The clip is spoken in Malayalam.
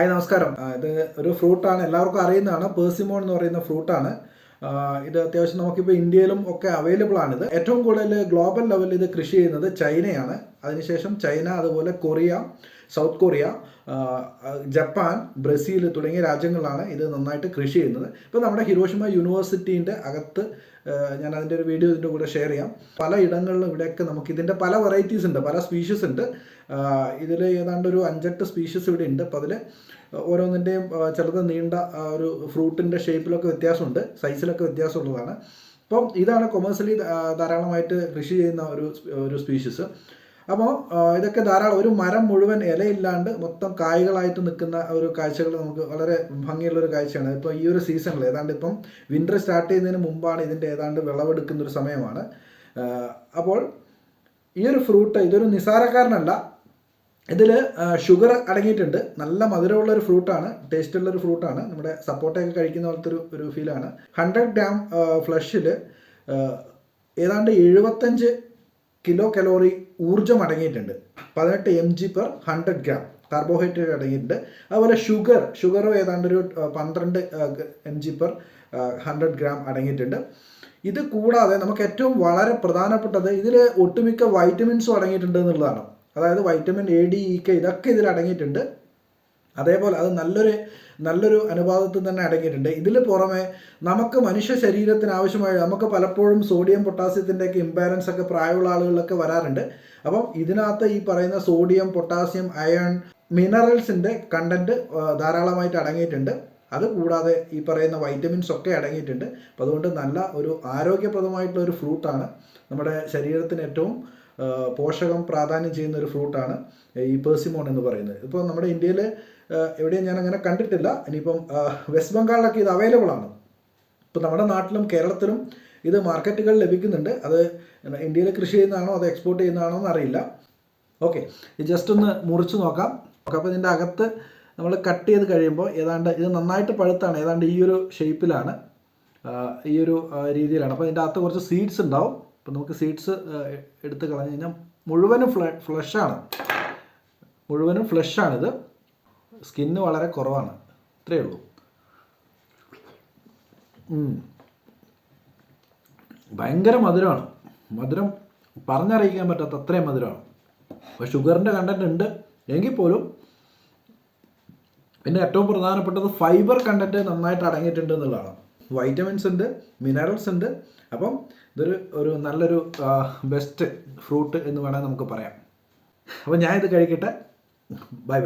ഹായ് നമസ്കാരം. ഇത് ഒരു ഫ്രൂട്ടാണ്, എല്ലാവർക്കും അറിയുന്നതാണ്. പേഴ്സിമോൺ എന്ന് പറയുന്ന ഫ്രൂട്ടാണ്. ഇത് അത്യാവശ്യം നമുക്കിപ്പോൾ ഇന്ത്യയിലും ഒക്കെ അവൈലബിൾ ആണിത്. ഏറ്റവും കൂടുതൽ ഗ്ലോബൽ ലെവലിൽ ഇത് കൃഷി ചെയ്യുന്നത് ചൈനയാണ്. അതിനുശേഷം ചൈന, അതുപോലെ Korea, south Korea, Japan, Brazil തുടങ്ങിയ രാജ്യങ്ങളിലാണ് ഇത് നന്നായിട്ട് കൃഷി ചെയ്യുന്നത്. ഇപ്പോൾ നമ്മുടെ ഹിരോഷിമ യൂണിവേഴ്സിറ്റീൻ്റെ അകത്ത് ഞാൻ അതിൻ്റെ ഒരു വീഡിയോ ഇതിൻ്റെ കൂടെ ഷെയർ ചെയ്യാം. പല ഇടങ്ങളിലും ഇവിടെയൊക്കെ നമുക്ക് ഇതിൻ്റെ പല വെറൈറ്റീസ് ഉണ്ട്, പല സ്പീഷീസ് ഉണ്ട്. ഇതിൽ ഏതാണ്ട് ഒരു 5-8 സ്പീഷീസ് ഇവിടെ ഉണ്ട്. അപ്പോൾ അതിൽ ഓരോന്നിൻ്റെയും ചിലത് നീണ്ട ഒരു ഫ്രൂട്ടിൻ്റെ ഷേപ്പിലൊക്കെ വ്യത്യാസമുണ്ട്, സൈസിലൊക്കെ വ്യത്യാസമുള്ളതാണ്. അപ്പം ഇതാണ് കൊമേഴ്സ്യലി ധാരാളമായിട്ട് കൃഷി ചെയ്യുന്ന ഒരു സ്പീഷീസ്. അപ്പോൾ ഇതൊക്കെ ധാരാളം, ഒരു മരം മുഴുവൻ ഇലയില്ലാണ്ട് മൊത്തം കായ്കളായിട്ട് നിൽക്കുന്ന ഒരു കാഴ്ചകൾ നമുക്ക് വളരെ ഭംഗിയുള്ളൊരു കാഴ്ചയാണ്. ഇപ്പോൾ ഈ ഒരു സീസണിൽ ഏതാണ്ട് ഇപ്പം വിൻ്റർ സ്റ്റാർട്ട് ചെയ്യുന്നതിന് മുമ്പാണ് ഇതിൻ്റെ ഏതാണ്ട് വിളവെടുക്കുന്നൊരു സമയമാണ്. അപ്പോൾ ഈ ഒരു ഫ്രൂട്ട് ഇതൊരു നിസാരക്കാരനല്ല. ഇതിൽ ഷുഗർ അടങ്ങിയിട്ടുണ്ട്. നല്ല മധുരമുള്ളൊരു ഫ്രൂട്ടാണ്, ടേസ്റ്റുള്ളൊരു ഫ്രൂട്ടാണ്. നമ്മുടെ സപ്പോട്ടയൊക്കെ കഴിക്കുന്ന പോലത്തെ ഒരു ഫീലാണ്. 100 ഗ്രാം ഫ്ലഷിൽ ഏതാണ്ട് 75 കിലോ കലോറി ഊർജ്ജം അടങ്ങിയിട്ടുണ്ട്. 18 mg/100 ഗ്രാം കാർബോഹൈഡ്രേറ്റ് അടങ്ങിയിട്ടുണ്ട്. അതുപോലെ ഷുഗറും ഏതാണ്ട് ഒരു 12 mg/100 ഗ്രാം അടങ്ങിയിട്ടുണ്ട്. ഇത് കൂടാതെ നമുക്ക് ഏറ്റവും വളരെ പ്രധാനപ്പെട്ടത് ഇതിൽ ഒട്ടുമിക്ക വൈറ്റമിൻസും അടങ്ങിയിട്ടുണ്ട് എന്നുള്ളതാണ്. അതായത് vitamin A, D, E, K ഇതൊക്കെ ഇതിൽ അടങ്ങിയിട്ടുണ്ട്. അതേപോലെ അത് നല്ലൊരു അനുപാതത്തിൽ തന്നെ അടങ്ങിയിട്ടുണ്ട്. ഇതിൽ പുറമെ നമുക്ക് മനുഷ്യ ശരീരത്തിന് ആവശ്യമായ, നമുക്ക് പലപ്പോഴും സോഡിയം പൊട്ടാസ്യത്തിൻ്റെയൊക്കെ ഇംബാലൻസ് ഒക്കെ പ്രായമുള്ള ആളുകളിലൊക്കെ വരാറുണ്ട്. അപ്പം ഇതിനകത്ത് ഈ പറയുന്ന സോഡിയം, പൊട്ടാസ്യം, അയൺ, മിനറൽസിൻ്റെ കണ്ടൻറ്റ് ധാരാളമായിട്ട് അടങ്ങിയിട്ടുണ്ട്. അതുകൂടാതെ ഈ പറയുന്ന വൈറ്റമിൻസ് ഒക്കെ അടങ്ങിയിട്ടുണ്ട്. അപ്പോൾ അതുകൊണ്ട് നല്ല ഒരു ആരോഗ്യപ്രദമായിട്ടുള്ള ഒരു ഫ്രൂട്ടാണ്. നമ്മുടെ ശരീരത്തിന് ഏറ്റവും പോഷകം പ്രാധാന്യം ചെയ്യുന്ന ഒരു ഫ്രൂട്ടാണ് ഈ പേഴ്സിമോൺ എന്ന് പറയുന്നത്. ഇപ്പോൾ നമ്മുടെ ഇന്ത്യയിൽ എവിടെയും ഞാൻ അങ്ങനെ കണ്ടിട്ടില്ല. ഇനിയിപ്പം വെസ്റ്റ് ബംഗാളിലൊക്കെ ഇത് അവൈലബിൾ ആണ്. ഇപ്പോൾ നമ്മുടെ നാട്ടിലും കേരളത്തിലും ഇത് മാർക്കറ്റുകളിൽ ലഭിക്കുന്നുണ്ട്. അത് ഇന്ത്യയിൽ കൃഷി ചെയ്യുന്നതാണോ അത് എക്സ്പോർട്ട് ചെയ്യുന്നതാണോ എന്ന് അറിയില്ല. ഓക്കെ, ഇത് ജസ്റ്റ് ഒന്ന് മുറിച്ച് നോക്കാം. അപ്പോൾ ഇതിൻ്റെ അകത്ത് നമ്മൾ കട്ട് ചെയ്ത് കഴിയുമ്പോൾ ഏതാണ്ട് ഇത് നന്നായിട്ട് പഴുത്താണ്, ഏതാണ്ട് ഈ ഒരു ഷേപ്പിലാണ്, ഈ ഒരു രീതിയിലാണ്. അപ്പോൾ ഇതിൻ്റെ അകത്ത് കുറച്ച് സീഡ്സ് ഉണ്ടാവും. അപ്പോൾ നമുക്ക് സീഡ്സ് എടുത്ത് കളഞ്ഞു കഴിഞ്ഞാൽ മുഴുവനും ഫ്ലഷാണിത്. സ്കിന്ന് വളരെ കുറവാണ്, ഇത്രയേ ഉള്ളൂ. ഭയങ്കര മധുരമാണ്. മധുരം പറഞ്ഞറിയിക്കാൻ പറ്റാത്ത അത്രയും മധുരമാണ്. അപ്പോൾ ഷുഗറിൻ്റെ കണ്ടൻറ്റ് ഉണ്ട് എങ്കിൽ പോലും പിന്നെ ഏറ്റവും പ്രധാനപ്പെട്ടത് ഫൈബർ കണ്ടൻറ്റ് നന്നായിട്ട് അടങ്ങിയിട്ടുണ്ട് എന്നുള്ളതാണ്. വൈറ്റമിൻസ് ഉണ്ട്, മിനറൽസ് ഉണ്ട്. അപ്പം ഇതൊരു നല്ലൊരു ബെസ്റ്റ് ഫ്രൂട്ട് എന്ന് വേണമെങ്കിൽ നമുക്ക് പറയാം. അപ്പോൾ ഞാൻ ഇത് കഴിക്കട്ടെ. ബൈ.